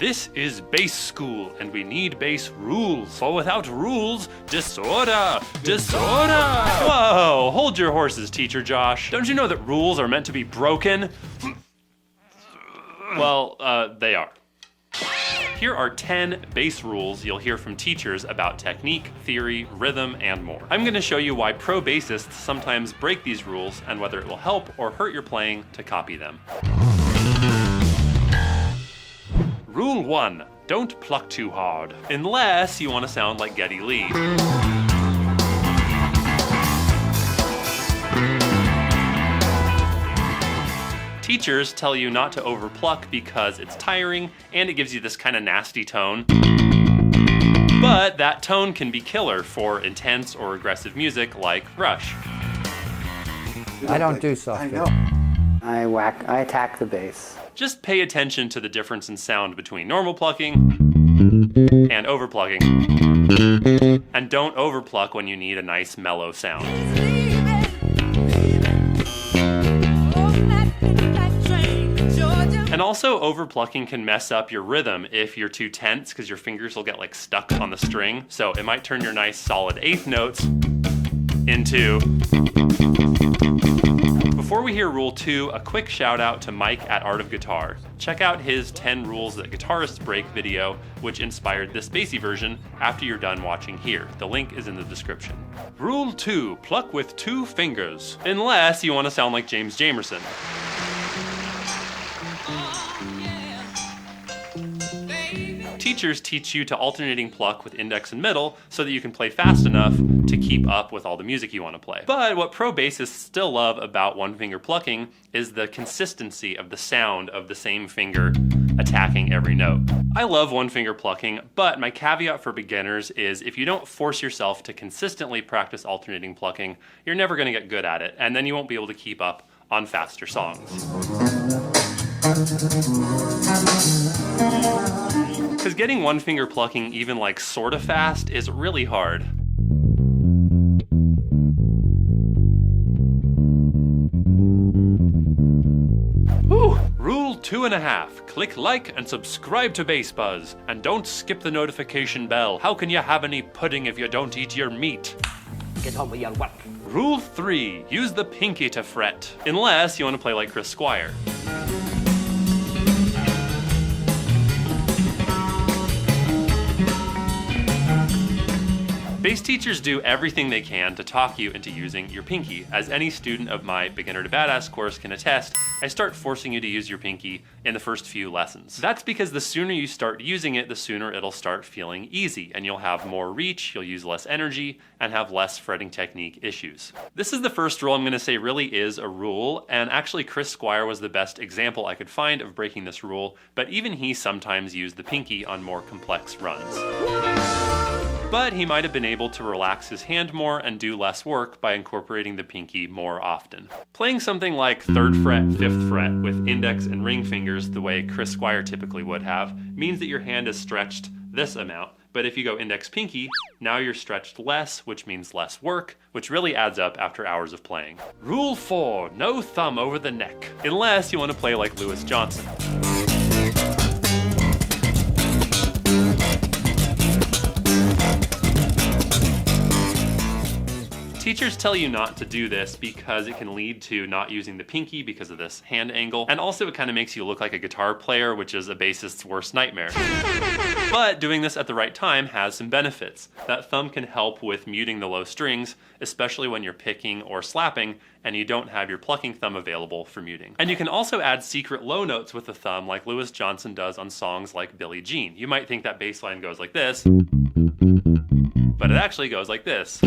This is bass school, and we need bass rules. For without rules, disorder! Disorder! Whoa, hold your horses, Teacher Josh. Don't you know that rules are meant to be broken? Well, they are. Here are 10 bass rules you'll hear from teachers about technique, theory, rhythm, and more. I'm going to show you why pro bassists sometimes break these rules and whether it will help or hurt your playing to copy them. Rule 1. Don't pluck too hard, unless you want to sound like Geddy Lee. Teachers tell you not to overpluck because it's tiring and it gives you this kind of nasty tone. But that tone can be killer for intense or aggressive music like Rush. I don't do soft. I know. I attack the bass. Just pay attention to the difference in sound between normal plucking and overplucking. And don't overpluck when you need a nice mellow sound. And also, overplucking can mess up your rhythm if you're too tense because your fingers will get like stuck on the string. So it might turn your nice solid eighth notes into... Before we hear Rule 2, a quick shout out to Mike at Art of Guitar. Check out his 10 Rules That Guitarists Break video, which inspired this bassy version after you're done watching here. The link is in the description. Rule 2, pluck with 2 fingers, unless you want to sound like James Jamerson. Teachers teach you to alternating pluck with index and middle so that you can play fast enough to keep up with all the music you want to play. But what pro bassists still love about one finger plucking is the consistency of the sound of the same finger attacking every note. I love one finger plucking, but my caveat for beginners is if you don't force yourself to consistently practice alternating plucking, you're never going to get good at it, and then you won't be able to keep up on faster songs. Because getting one finger plucking even like sorta fast is really hard. Whew. Rule 2.5. Click like and subscribe to Bass Buzz. And don't skip the notification bell. How can you have any pudding if you don't eat your meat? Get on with your work. Rule 3. Use the pinky to fret. Unless you want to play like Chris Squire. Bass teachers do everything they can to talk you into using your pinky. As any student of my Beginner to Badass course can attest, I start forcing you to use your pinky in the first few lessons. That's because the sooner you start using it, the sooner it'll start feeling easy, and you'll have more reach, you'll use less energy, and have less fretting technique issues. This is the first rule I'm going to say really is a rule, and actually Chris Squire was the best example I could find of breaking this rule, but even he sometimes used the pinky on more complex runs. But he might have been able to relax his hand more and do less work by incorporating the pinky more often. Playing something like 3rd fret, 5th fret with index and ring fingers the way Chris Squire typically would have means that your hand is stretched this amount. But if you go index pinky, now you're stretched less, which means less work, which really adds up after hours of playing. Rule 4, no thumb over the neck, unless you want to play like Louis Johnson. Teachers tell you not to do this because it can lead to not using the pinky because of this hand angle, and also it kind of makes you look like a guitar player, which is a bassist's worst nightmare. But doing this at the right time has some benefits. That thumb can help with muting the low strings, especially when you're picking or slapping and you don't have your plucking thumb available for muting. And you can also add secret low notes with the thumb like Louis Johnson does on songs like Billie Jean. You might think that bass line goes like this, but it actually goes like this.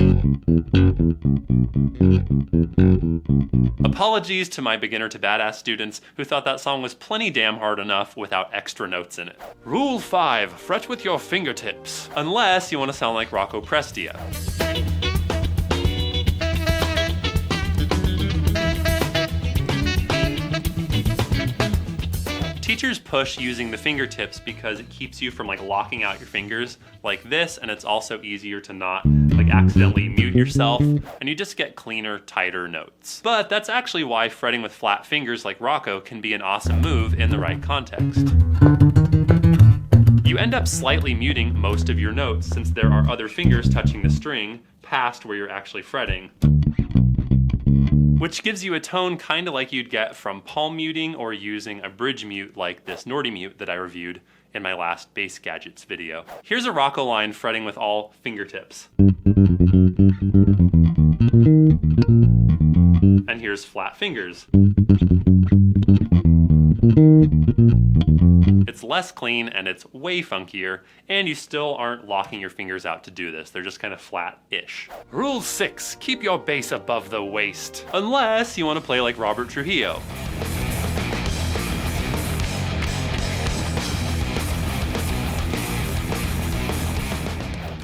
Apologies to my Beginner to Badass students who thought that song was plenty damn hard enough without extra notes in it. Rule 5, fret with your fingertips, unless you want to sound like Rocco Prestia. Teachers push using the fingertips because it keeps you from like locking out your fingers like this, and it's also easier to not like accidentally mute yourself, and you just get cleaner, tighter notes. But that's actually why fretting with flat fingers like Rocco can be an awesome move in the right context. end up slightly muting most of your notes since there are other fingers touching the string past where you're actually fretting, which gives you a tone kind of like you'd get from palm muting or using a bridge mute like this Nordy mute that I reviewed in my last bass gadgets video. Here's a Rocco line fretting with all fingertips. And here's flat fingers. It's less clean and it's way funkier, and you still aren't locking your fingers out to do this. They're just kind of flat-ish. Rule 6, keep your bass above the waist. Unless you want to play like Robert Trujillo.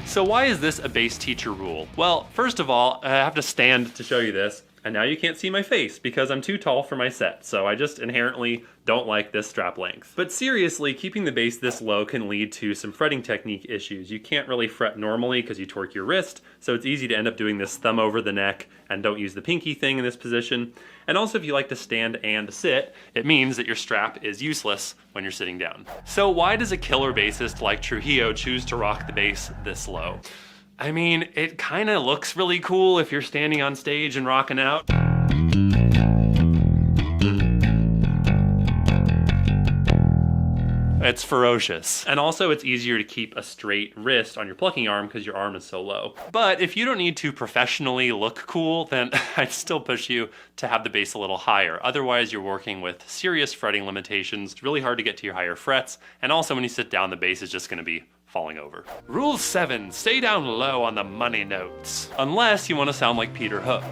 So why is this a bass teacher rule? Well, first of all, I have to stand to show you this, and now you can't see my face because I'm too tall for my set, so I just inherently don't like this strap length. But seriously, keeping the bass this low can lead to some fretting technique issues. You can't really fret normally because you torque your wrist, so it's easy to end up doing this thumb over the neck and don't use the pinky thing in this position. And also, if you like to stand and sit, it means that your strap is useless when you're sitting down. So why does a killer bassist like Trujillo choose to rock the bass this low? I mean, it kind of looks really cool if you're standing on stage and rocking out. It's ferocious. And also it's easier to keep a straight wrist on your plucking arm because your arm is so low. But if you don't need to professionally look cool, then I'd still push you to have the bass a little higher. Otherwise you're working with serious fretting limitations. It's really hard to get to your higher frets. And also when you sit down, the bass is just gonna be falling over. Rule 7, stay down low on the money notes. Unless you want to sound like Peter Hook.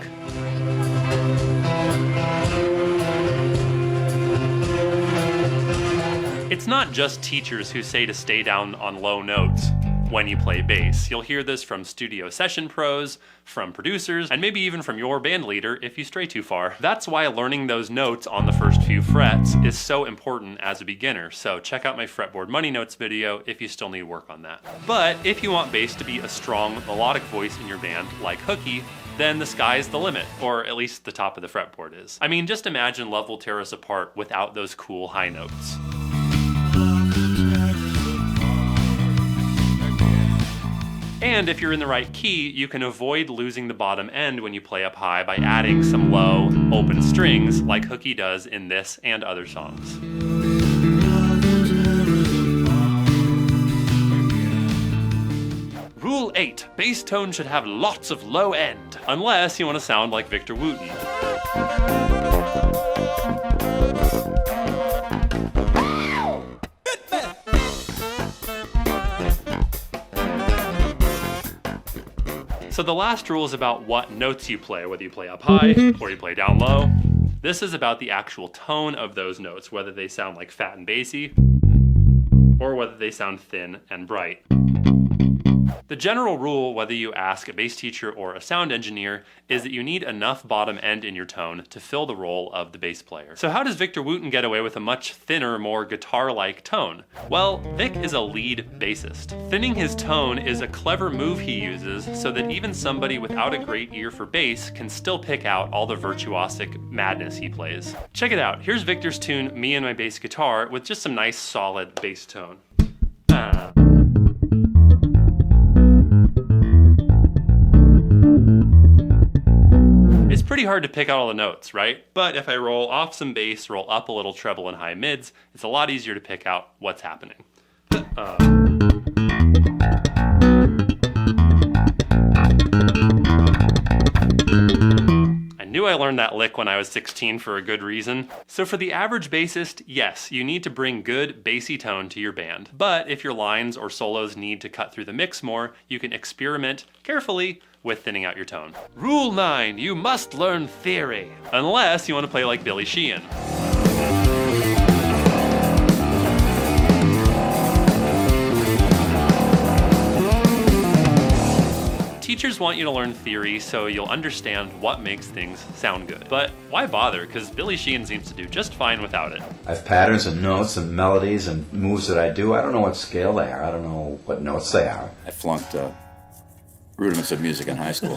It's not just teachers who say to stay down on low notes when you play bass. You'll hear this from studio session pros, from producers, and maybe even from your band leader if you stray too far. That's why learning those notes on the first few frets is so important as a beginner. So check out my fretboard money notes video if you still need work on that. But if you want bass to be a strong melodic voice in your band, like Hooky, then the sky's the limit, or at least the top of the fretboard is. I mean, just imagine Love Will Tear Us Apart without those cool high notes. And if you're in the right key, you can avoid losing the bottom end when you play up high by adding some low, open strings like Hooky does in this and other songs. Rule 8, bass tone should have lots of low end, unless you want to sound like Victor Wooten. So the last rule is about what notes you play, whether you play up high or you play down low. This is about the actual tone of those notes, whether they sound like fat and bassy or whether they sound thin and bright. The general rule, whether you ask a bass teacher or a sound engineer, is that you need enough bottom end in your tone to fill the role of the bass player. So how does Victor Wooten get away with a much thinner, more guitar-like tone? Well, Vic is a lead bassist. Thinning his tone is a clever move he uses so that even somebody without a great ear for bass can still pick out all the virtuosic madness he plays. Check it out. Here's Victor's tune, Me and My Bass Guitar, with just some nice solid bass tone. It's pretty hard to pick out all the notes, right? But if I roll off some bass, roll up a little treble and high mids, it's a lot easier to pick out what's happening. I knew I learned that lick when I was 16 for a good reason. So for the average bassist, yes, you need to bring good bassy tone to your band. But if your lines or solos need to cut through the mix more, you can experiment carefully with thinning out your tone. Rule 9, you must learn theory. Unless you want to play like Billy Sheehan. Teachers want you to learn theory so you'll understand what makes things sound good. But why bother? Because Billy Sheehan seems to do just fine without it. I have patterns and notes and melodies and moves that I do. I don't know what scale they are. I don't know what notes they are. I flunked rudiments of music in high school.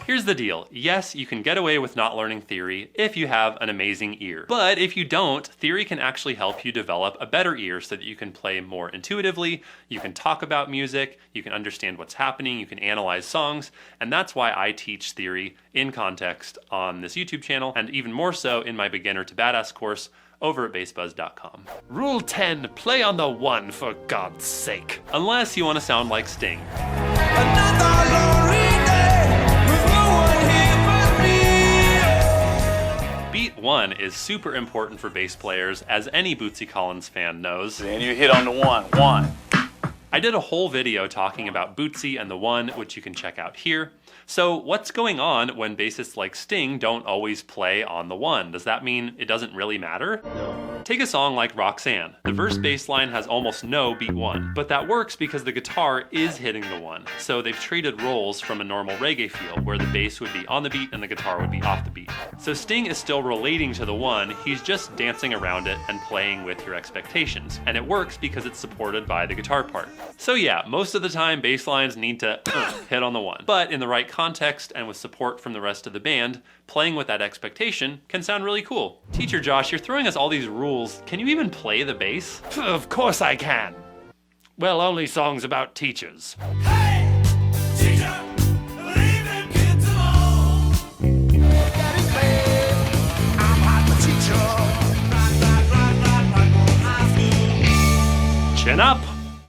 Here's the deal. Yes, you can get away with not learning theory if you have an amazing ear. But if you don't, theory can actually help you develop a better ear so that you can play more intuitively, you can talk about music, you can understand what's happening, you can analyze songs, and that's why I teach theory in context on this YouTube channel, and even more so in my Beginner to Badass course over at bassbuzz.com. Rule 10, play on the 1 for God's sake. Unless you want to sound like Sting. Another lonely day with no one here but me. Beat 1 is super important for bass players, as any Bootsy Collins fan knows. And you hit on the 1. I did a whole video talking about Bootsy and the 1, which you can check out here. So what's going on when bassists like Sting don't always play on the 1? Does that mean it doesn't really matter? No. Take a song like Roxanne. The verse bass line has almost no beat 1, but that works because the guitar is hitting the 1. So they've traded roles from a normal reggae feel, where the bass would be on the beat and the guitar would be off the beat. So Sting is still relating to the 1, he's just dancing around it and playing with your expectations. And it works because it's supported by the guitar part. So yeah, most of the time bass lines need to hit on the 1. But in the right context and with support from the rest of the band, playing with that expectation can sound really cool. Teacher Josh, you're throwing us all these rules. Can you even play the bass? Of course I can. Well, only songs about teachers. Hey, teacher, leave them kids alone. That is bad. I'm not the teacher. Rock, rock, rock, rock, rock, high school. Chin up.